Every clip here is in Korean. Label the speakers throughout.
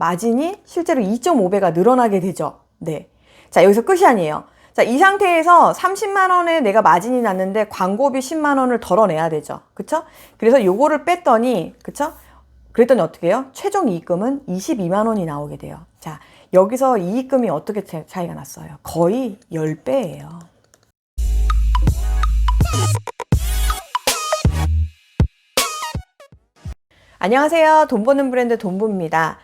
Speaker 1: 마진이 실제로 2.5배가 늘어나게 되죠. 네. 자, 여기서 끝이 아니에요. 자, 이 상태에서 30만 원에 내가 마진이 났는데 광고비 10만 원을 덜어내야 되죠. 그쵸? 그래서 요거를 뺐더니, 그쵸? 그랬더니 어떻게 해요? 최종 이익금은 22만 원이 나오게 돼요. 자, 여기서 이익금이 어떻게 차이가 났어요? 거의 10배예요. 안녕하세요. 돈 버는 브랜드 돈부입니다.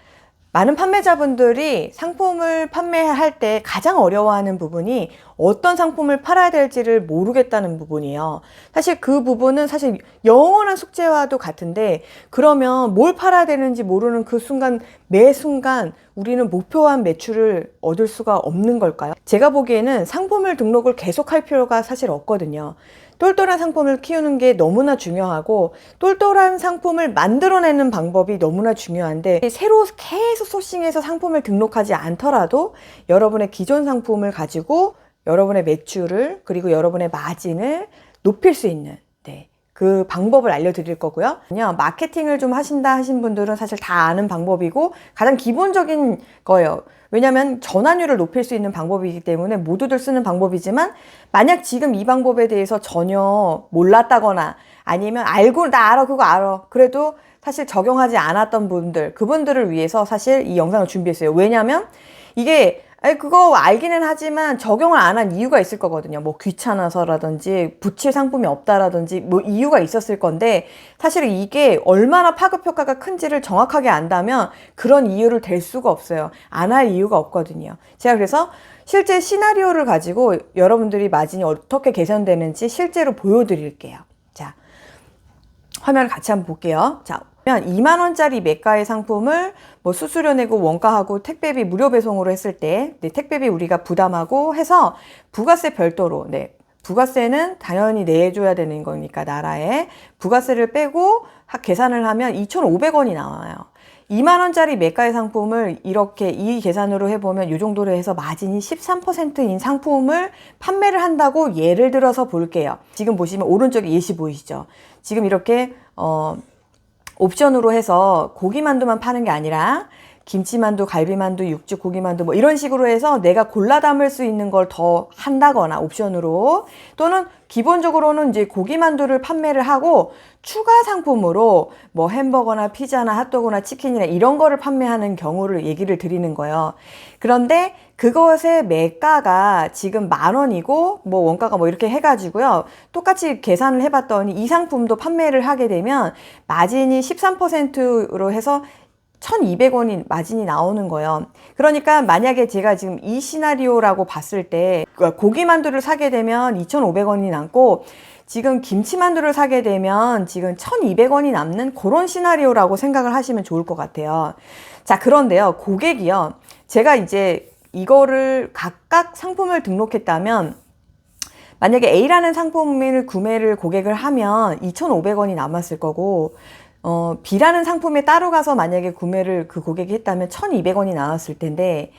Speaker 1: 많은 판매자분들이 상품을 판매할 때 가장 어려워하는 부분이 어떤 상품을 팔아야 될지를 모르겠다는 부분이에요. 사실 그 부분은 사실 영원한 숙제와도 같은데, 그러면 뭘 팔아야 되는지 모르는 그 순간, 매 순간 우리는 목표한 매출을 얻을 수가 없는 걸까요? 제가 보기에는 상품을 등록을 계속할 필요가 사실 없거든요. 똘똘한 상품을 키우는 게 너무나 중요하고, 똘똘한 상품을 만들어내는 방법이 너무나 중요한데, 새로 계속 소싱해서 상품을 등록하지 않더라도 여러분의 기존 상품을 가지고 여러분의 매출을, 그리고 여러분의 마진을 높일 수 있는, 그 방법을 알려드릴 거고요. 마케팅을 좀 하신다 하신 분들은 사실 다 아는 방법이고 가장 기본적인 거예요. 왜냐하면 전환율을 높일 수 있는 방법이기 때문에 모두들 쓰는 방법이지만, 만약 지금 이 방법에 대해서 전혀 몰랐다거나 아니면 알고 나 알아 그거 알아 그래도 사실 적용하지 않았던 분들, 그분들을 위해서 사실 이 영상을 준비했어요. 왜냐하면 이게 그거 알기는 하지만 적용을 안 한 이유가 있을 거거든요. 뭐 귀찮아서라든지 붙일 상품이 없다라든지 뭐 이유가 있었을 건데, 사실 이게 얼마나 파급 효과가 큰지를 정확하게 안다면 그런 이유를 댈 수가 없어요. 안 할 이유가 없거든요. 제가 그래서 실제 시나리오를 가지고 여러분들이 마진이 어떻게 개선되는지 실제로 보여드릴게요. 자, 화면을 같이 한번 볼게요. 자, 2만 원짜리 매가의 상품을 뭐 수수료 내고 원가하고 택배비 무료 배송으로 했을 때, 택배비 우리가 부담하고 해서 부가세 별도로, 부가세는 당연히 내줘야 되는 거니까 나라에 부가세를 빼고 계산을 하면 2,500원이 나와요. 2만 원짜리 매가의 상품을 이렇게 이 계산으로 해보면 이 정도로 해서 마진이 13%인 상품을 판매를 한다고 예를 들어서 볼게요. 지금 보시면 오른쪽에 예시 보이시죠? 지금 이렇게 옵션으로 해서 고기만두만 파는 게 아니라 김치만두, 갈비만두, 육즙 고기만두 뭐 이런 식으로 해서 내가 골라 담을 수 있는 걸 더 한다거나 옵션으로, 또는 기본적으로는 이제 고기만두를 판매를 하고 추가 상품으로 뭐 햄버거나 피자나 핫도그나 치킨이나 이런 거를 판매하는 경우를 얘기를 드리는 거예요. 그런데 그것의 매가가 지금 10,000원이고 뭐 원가가 뭐 이렇게 해가지고요, 똑같이 계산을 해봤더니 이 상품도 판매를 하게 되면 마진이 13%로 해서 1,200원이 마진이 나오는 거예요. 그러니까 만약에 제가 지금 이 시나리오라고 봤을 때 고기만두를 사게 되면 2,500원이 남고, 지금 김치만두를 사게 되면 지금 1,200원이 남는 그런 시나리오라고 생각을 하시면 좋을 것 같아요. 자, 그런데요, 고객이요, 제가 이제 이거를 각각 상품을 등록했다면, 만약에 A라는 상품을 구매를 고객을 하면 2,500원이 남았을 거고, B라는 상품에 따로 가서 만약에 구매를 그 고객이 했다면 1,200원이 나왔을 텐데,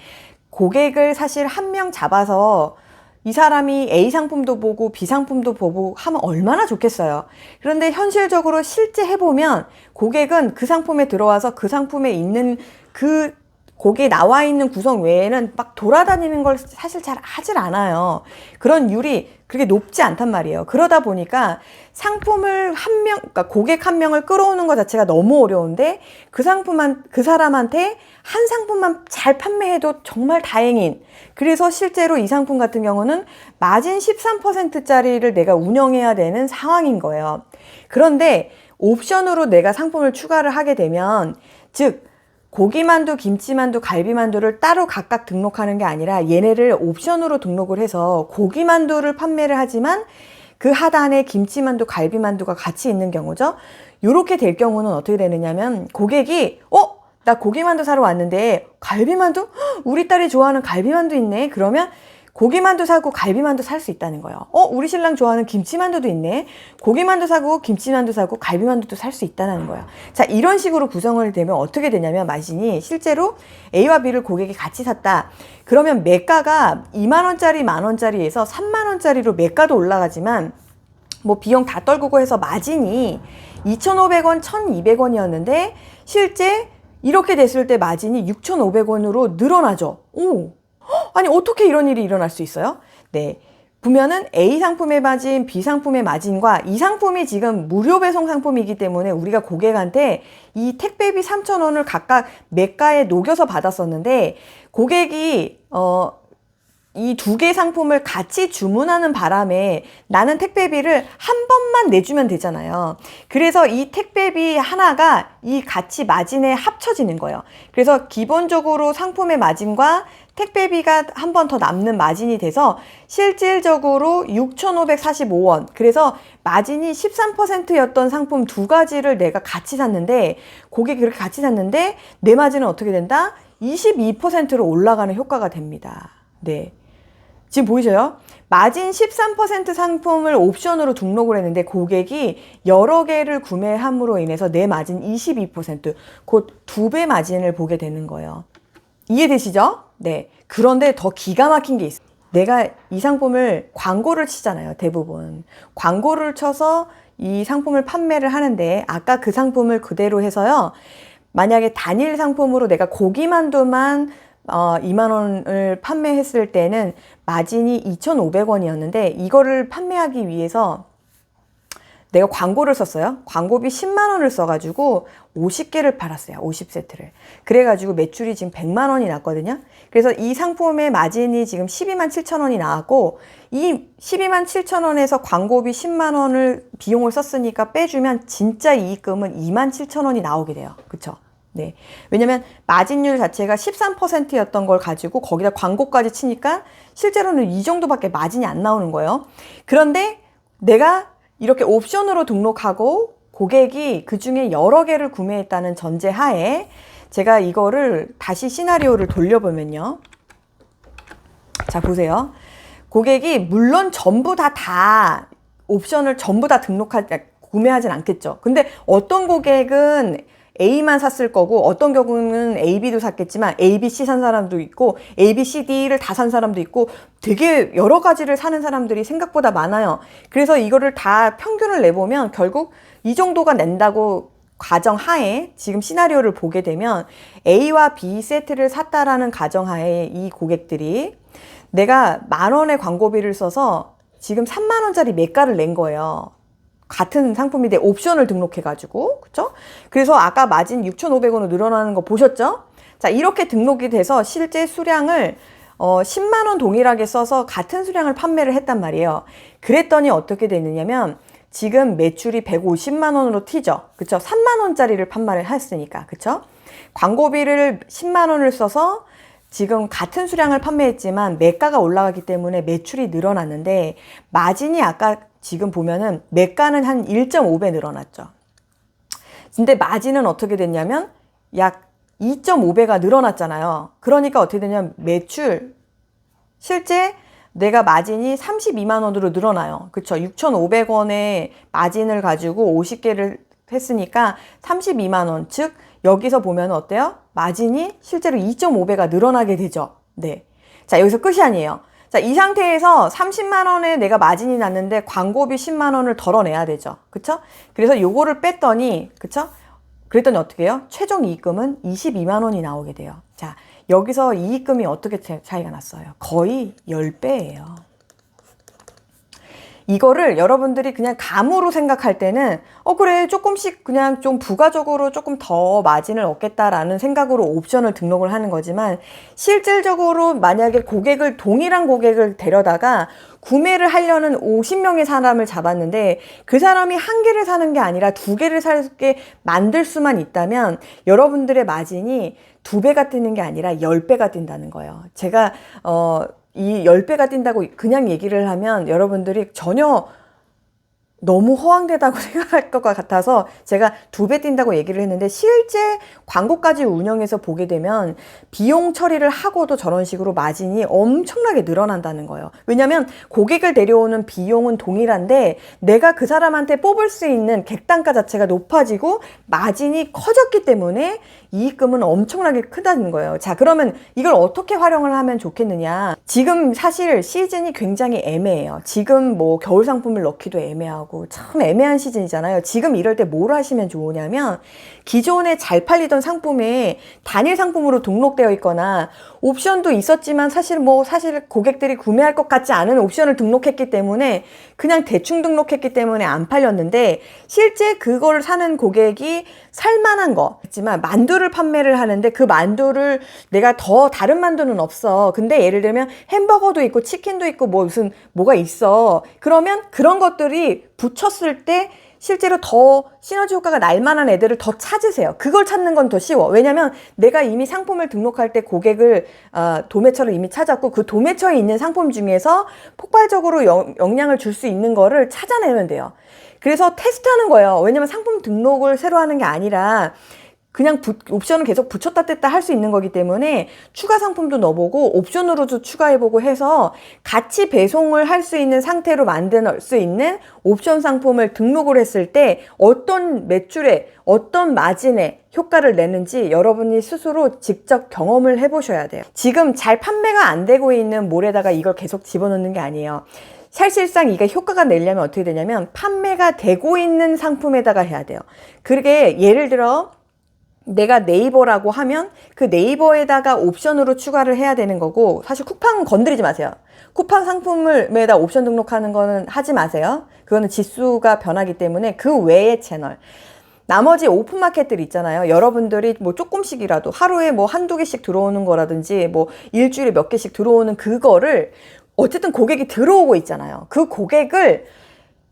Speaker 1: 고객을 사실 한 명 잡아서 이 사람이 A 상품도 보고 B 상품도 보고 하면 얼마나 좋겠어요. 그런데 현실적으로 실제 해보면 고객은 그 상품에 들어와서 그 상품에 있는 그 거기에 나와 있는 구성 외에는 막 돌아다니는 걸 사실 잘 하질 않아요. 그런 율이 그렇게 높지 않단 말이에요. 그러다 보니까 상품을 그러니까 고객 한 명을 끌어오는 것 자체가 너무 어려운데, 그 사람한테 한 상품만 잘 판매해도 정말 다행인, 그래서 실제로 이 상품 같은 경우는 마진 13%짜리를 내가 운영해야 되는 상황인 거예요. 그런데 옵션으로 내가 상품을 추가를 하게 되면, 즉 고기만두, 김치만두, 갈비만두를 따로 각각 등록하는 게 아니라 얘네를 옵션으로 등록을 해서 고기만두를 판매를 하지만 그 하단에 김치만두, 갈비만두가 같이 있는 경우죠. 이렇게 될 경우는 어떻게 되느냐면, 고객이 나 고기만두 사러 왔는데 갈비만두? 우리 딸이 좋아하는 갈비만두 있네. 그러면 고기만두 사고 갈비만두 살 수 있다는 거예요. 우리 신랑 좋아하는 김치만두도 있네. 고기만두 사고 김치만두 사고 갈비만두도 살 수 있다는 거예요. 자, 이런 식으로 구성을 되면 어떻게 되냐면, 마진이 실제로 A와 B를 고객이 같이 샀다. 그러면 매가가 2만 원짜리, 10,000원짜리에서 3만 원짜리로 매가도 올라가지만 뭐 비용 다 떨구고 해서 마진이 2,500원, 1,200원이었는데 실제 이렇게 됐을 때 마진이 6,500원으로 늘어나죠. 오! 아니, 어떻게 이런 일이 일어날 수 있어요? 네. 보면은 A 상품의 마진, B 상품의 마진과 이 상품이 지금 무료 배송 상품이기 때문에 우리가 고객한테 이 택배비 3,000원을 각각 매가에 녹여서 받았었는데, 고객이 이 두 개 상품을 같이 주문하는 바람에 나는 택배비를 한 번만 내주면 되잖아요. 그래서 이 택배비 하나가 이 같이 마진에 합쳐지는 거예요. 그래서 기본적으로 상품의 마진과 택배비가 한 번 더 남는 마진이 돼서 실질적으로 6,545원. 그래서 마진이 13%였던 상품 두 가지를 내가 같이 샀는데, 고객이 그렇게 같이 샀는데 내 마진은 어떻게 된다? 22%로 올라가는 효과가 됩니다. 네. 지금 보이세요? 마진 13% 상품을 옵션으로 등록을 했는데 고객이 여러 개를 구매함으로 인해서 내 마진 22%, 곧 2배 마진을 보게 되는 거예요. 이해되시죠? 네. 그런데 더 기가 막힌 게 있어요. 내가 이 상품을 광고를 치잖아요, 대부분. 광고를 쳐서 이 상품을 판매를 하는데, 아까 그 상품을 그대로 해서요, 만약에 단일 상품으로 내가 고기만두만 2만 원을 판매했을 때는 마진이 2,500원이었는데, 이거를 판매하기 위해서 내가 광고를 썼어요. 광고비 10만 원을 써가지고 50개를 팔았어요. 50세트를. 그래가지고 매출이 지금 100만 원이 났거든요. 그래서 이 상품의 마진이 지금 12만 7천 원이 나왔고, 이 12만 7천 원에서 광고비 10만 원을 비용을 썼으니까 빼주면 진짜 이익금은 2만 7천 원이 나오게 돼요. 그쵸? 네. 왜냐면 마진율 자체가 13%였던 걸 가지고 거기다 광고까지 치니까 실제로는 이 정도밖에 마진이 안 나오는 거예요. 그런데 내가 이렇게 옵션으로 등록하고 고객이 그 중에 여러 개를 구매했다는 전제 하에 제가 이거를 다시 시나리오를 돌려보면요. 자, 보세요. 고객이 물론 전부 다 옵션을 전부 다 구매하진 않겠죠. 근데 어떤 고객은 A만 샀을 거고, 어떤 경우는 A, B도 샀겠지만 A, B, C 산 사람도 있고 A, B, C, D를 다 산 사람도 있고 되게 여러 가지를 사는 사람들이 생각보다 많아요. 그래서 이거를 다 평균을 내보면 결국 이 정도가 낸다고 가정하에 지금 시나리오를 보게 되면 A와 B 세트를 샀다라는 가정하에 이 고객들이 내가 10,000원의 광고비를 써서 지금 3만 원짜리 매가를 낸 거예요. 같은 상품인데 옵션을 등록해가지고, 그쵸? 그래서 아까 마진 6,500원으로 늘어나는 거 보셨죠? 자, 이렇게 등록이 돼서 실제 수량을 10만 원 동일하게 써서 같은 수량을 판매를 했단 말이에요. 그랬더니 어떻게 되느냐면 지금 매출이 150만 원으로 튀죠. 그쵸? 3만 원짜리를 판매를 했으니까. 그쵸? 광고비를 10만 원을 써서 지금 같은 수량을 판매했지만 매가가 올라가기 때문에 매출이 늘어났는데, 마진이 아까 지금 보면은 매가는 한 1.5배 늘어났죠. 근데 마진은 어떻게 됐냐면 약 2.5배가 늘어났잖아요. 그러니까 어떻게 되냐면 매출, 실제 내가 마진이 32만 원으로 늘어나요. 그쵸? 6,500원의 마진을 가지고 50개를 했으니까 32만 원. 즉 여기서 보면 어때요? 마진이 실제로 2.5배가 늘어나게 되죠. 네. 자, 여기서 끝이 아니에요. 자, 이 상태에서 30만 원에 내가 마진이 났는데 광고비 10만 원을 덜어내야 되죠. 그쵸? 그래서 요거를 뺐더니, 그쵸? 그랬더니 어떻게 해요? 최종 이익금은 22만 원이 나오게 돼요. 자, 여기서 이익금이 어떻게 차이가 났어요? 거의 10배예요. 이거를 여러분들이 그냥 감으로 생각할 때는 그래, 조금씩 그냥 좀 부가적으로 조금 더 마진을 얻겠다라는 생각으로 옵션을 등록을 하는 거지만, 실질적으로 만약에 동일한 고객을 데려다가 구매를 하려는 50명의 사람을 잡았는데 그 사람이 한 개를 사는 게 아니라 2개를 살게 만들 수만 있다면 여러분들의 마진이 2배가 뛰는 게 아니라 10배가 뛴다는 거예요. 제가 이 10배가 뛴다고 그냥 얘기를 하면 여러분들이 전혀 너무 허황되다고 생각할 것 같아서 제가 2배 뛴다고 얘기를 했는데, 실제 광고까지 운영해서 보게 되면 비용 처리를 하고도 저런 식으로 마진이 엄청나게 늘어난다는 거예요. 왜냐면 고객을 데려오는 비용은 동일한데 내가 그 사람한테 뽑을 수 있는 객단가 자체가 높아지고 마진이 커졌기 때문에 이익금은 엄청나게 크다는 거예요. 자, 그러면 이걸 어떻게 활용을 하면 좋겠느냐. 지금 사실 시즌이 굉장히 애매해요. 지금 뭐 겨울 상품을 넣기도 애매하고 하고 참 애매한 시즌이잖아요. 지금 이럴 때 뭘 하시면 좋으냐면 기존에 잘 팔리던 상품에 단일 상품으로 등록되어 있거나 옵션도 있었지만 사실 고객들이 구매할 것 같지 않은 옵션을 등록했기 때문에 그냥 대충 등록했기 때문에 안 팔렸는데 실제 그걸 사는 고객이 살만한 거 있지만 만두를 판매를 하는데 그 만두를 내가 더 다른 만두는 없어. 근데 예를 들면 햄버거도 있고 치킨도 있고 뭐가 있어. 그러면 그런 것들이 붙였을 때 실제로 더 시너지 효과가 날 만한 애들을 더 찾으세요. 그걸 찾는 건 더 쉬워. 왜냐면 내가 이미 상품을 등록할 때 고객을 도매처를 이미 찾았고 그 도매처에 있는 상품 중에서 폭발적으로 영향을 줄 수 있는 거를 찾아내면 돼요. 그래서 테스트하는 거예요. 왜냐면 상품 등록을 새로 하는 게 아니라 그냥 옵션을 계속 붙였다 뗐다 할 수 있는 거기 때문에 추가 상품도 넣어보고 옵션으로도 추가해보고 해서 같이 배송을 할 수 있는 상태로 만들 수 있는 옵션 상품을 등록을 했을 때 어떤 매출에 어떤 마진에 효과를 내는지 여러분이 스스로 직접 경험을 해보셔야 돼요. 지금 잘 판매가 안 되고 있는 몰에다가 이걸 계속 집어넣는 게 아니에요. 사실상 이게 효과가 내려면 어떻게 되냐면 판매가 되고 있는 상품에다가 해야 돼요. 그게 예를 들어 내가 네이버라고 하면 그 네이버에다가 옵션으로 추가를 해야 되는 거고 사실 쿠팡은 건드리지 마세요. 쿠팡 상품에다 옵션 등록하는 거는 하지 마세요. 그거는 지수가 변하기 때문에 그 외의 채널 나머지 오픈마켓들 있잖아요. 여러분들이 조금씩이라도 하루에 한두 개씩 들어오는 거라든지 일주일에 몇 개씩 들어오는 그거를 어쨌든 고객이 들어오고 있잖아요. 그 고객을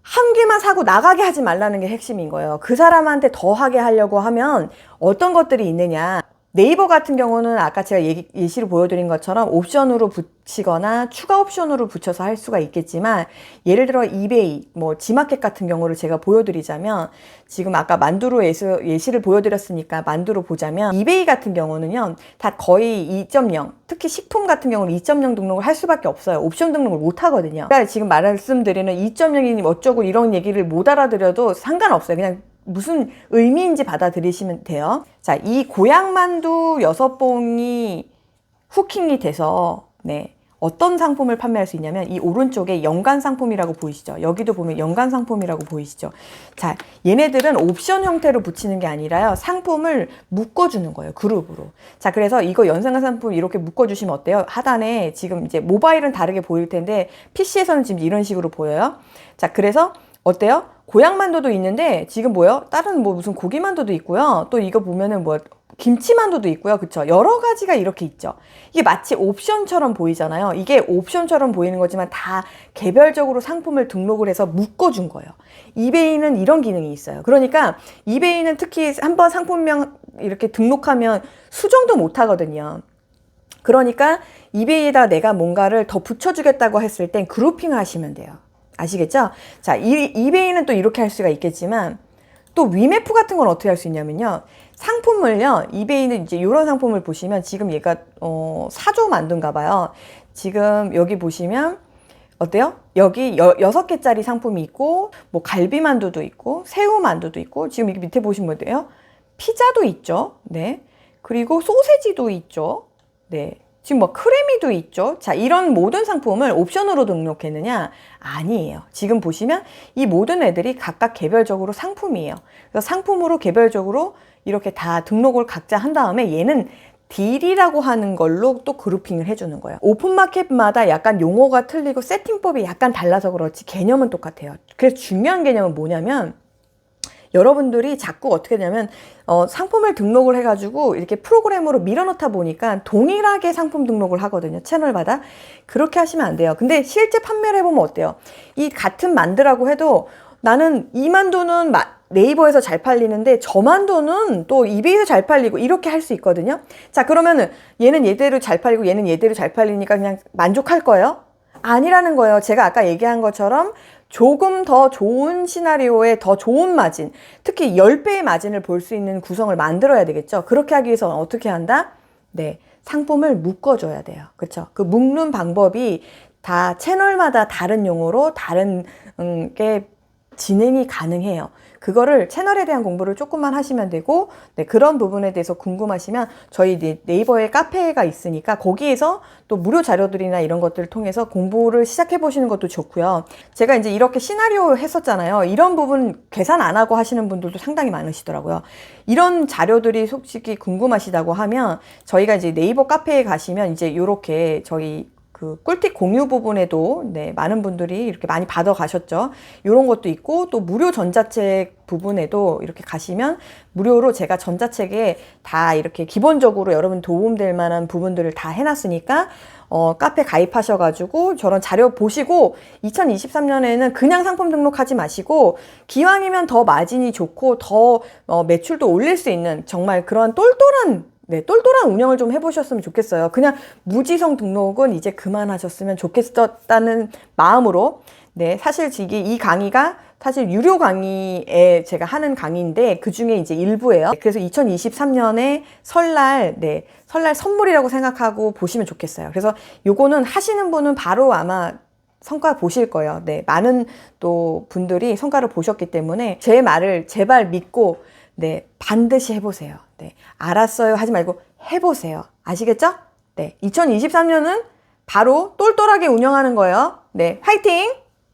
Speaker 1: 한 개만 사고 나가게 하지 말라는 게 핵심인 거예요. 그 사람한테 더 하게 하려고 하면 어떤 것들이 있느냐. 네이버 같은 경우는 아까 제가 예시로 보여드린 것처럼 옵션으로 붙이거나 추가 옵션으로 붙여서 할 수가 있겠지만 예를 들어 이베이, 지마켓 같은 경우를 제가 보여드리자면 지금 아까 만두로 예시를 보여드렸으니까 만두로 보자면 이베이 같은 경우는요 다 거의 2.0 특히 식품 같은 경우는 2.0 등록을 할 수밖에 없어요. 옵션 등록을 못 하거든요. 그러니까 지금 말씀드리는 2.0이니 어쩌고 이런 얘기를 못 알아들여도 상관없어요. 그냥 무슨 의미인지 받아들이시면 돼요. 자, 이 고향만두 6봉이 후킹이 돼서 어떤 상품을 판매할 수 있냐면 이 오른쪽에 연간 상품이라고 보이시죠? 여기도 보면 연간 상품이라고 보이시죠? 자, 얘네들은 옵션 형태로 붙이는 게 아니라요. 상품을 묶어주는 거예요. 그룹으로. 자, 그래서 이거 연간 상품 이렇게 묶어주시면 어때요? 하단에 지금 이제 모바일은 다르게 보일 텐데 PC에서는 지금 이런 식으로 보여요. 자, 그래서 어때요? 고향만두도 있는데 지금 다른 무슨 고기만두도 있고요. 또 이거 보면은 김치만두도 있고요. 그쵸? 여러 가지가 이렇게 있죠. 이게 마치 옵션처럼 보이잖아요. 이게 옵션처럼 보이는 거지만 다 개별적으로 상품을 등록을 해서 묶어준 거예요. 이베이는 이런 기능이 있어요. 그러니까 이베이는 특히 한번 상품명 이렇게 등록하면 수정도 못 하거든요. 그러니까 이베이에다 내가 뭔가를 더 붙여주겠다고 했을 땐 그룹핑을 하시면 돼요. 아시겠죠? 자, 이베이는 또 이렇게 할 수가 있겠지만 또 위메프 같은 건 어떻게 할 수 있냐면요. 상품을요. 이베이는 이제 이런 상품을 보시면 지금 얘가 사조 만두인가 봐요. 지금 여기 보시면 어때요? 여기 6개짜리 상품이 있고 갈비만두도 있고 새우만두도 있고 지금 여기 밑에 보시면 어때요? 피자도 있죠. 네. 그리고 소세지도 있죠. 네. 지금 크래미도 있죠. 자, 이런 모든 상품을 옵션으로 등록했느냐? 아니에요. 지금 보시면 이 모든 애들이 각각 개별적으로 상품이에요. 그래서 상품으로 개별적으로 이렇게 다 등록을 각자 한 다음에 얘는 딜이라고 하는 걸로 또 그룹핑을 해주는 거예요. 오픈마켓마다 약간 용어가 틀리고 세팅법이 약간 달라서 그렇지 개념은 똑같아요. 그래서 중요한 개념은 뭐냐면 여러분들이 자꾸 어떻게 되냐면 상품을 등록을 해가지고 이렇게 프로그램으로 밀어넣다 보니까 동일하게 상품 등록을 하거든요. 채널마다. 그렇게 하시면 안 돼요. 근데 실제 판매를 해보면 어때요? 이 같은 만두라고 해도 나는 이 만두는 네이버에서 잘 팔리는데 저 만두는 또 이베이에서 잘 팔리고 이렇게 할 수 있거든요. 자, 그러면은 얘는 얘대로 잘 팔리고 얘는 얘대로 잘 팔리니까 그냥 만족할 거예요? 아니라는 거예요. 제가 아까 얘기한 것처럼 조금 더 좋은 시나리오에 더 좋은 마진, 특히 10배의 마진을 볼 수 있는 구성을 만들어야 되겠죠. 그렇게 하기 위해서는 어떻게 한다? 네, 상품을 묶어줘야 돼요. 그렇죠? 그 묶는 방법이 다 채널마다 다른 용어로 다른 게 진행이 가능해요. 그거를 채널에 대한 공부를 조금만 하시면 되고, 네, 그런 부분에 대해서 궁금하시면 저희 네이버에 카페가 있으니까 거기에서 또 무료 자료들이나 이런 것들을 통해서 공부를 시작해 보시는 것도 좋고요. 제가 이제 이렇게 시나리오 했었잖아요. 이런 부분 계산 안 하고 하시는 분들도 상당히 많으시더라고요. 이런 자료들이 솔직히 궁금하시다고 하면 저희가 이제 네이버 카페에 가시면 이제 이렇게 저희 그 꿀팁 공유 부분에도 네, 많은 분들이 이렇게 많이 받아 가셨죠. 이런 것도 있고 또 무료 전자책 부분에도 이렇게 가시면 무료로 제가 전자책에 다 이렇게 기본적으로 여러분 도움될 만한 부분들을 다 해놨으니까 카페 가입하셔가지고 저런 자료 보시고 2023년에는 그냥 상품 등록하지 마시고 기왕이면 더 마진이 좋고 더 매출도 올릴 수 있는 정말 그런 똘똘한 운영을 좀 해보셨으면 좋겠어요. 그냥 무지성 등록은 이제 그만하셨으면 좋겠다는 마음으로 네, 사실 이 강의가 사실 유료 강의에 제가 하는 강의인데 그 중에 이제 일부예요. 그래서 2023년에 설날 선물이라고 생각하고 보시면 좋겠어요. 그래서 요거는 하시는 분은 바로 아마 성과 보실 거예요. 네, 많은 또 분들이 성과를 보셨기 때문에 제 말을 제발 믿고 네, 반드시 해보세요. 네, 알았어요 하지 말고 해보세요. 아시겠죠? 네, 2023년은 바로 똘똘하게 운영하는 거예요. 네, 화이팅!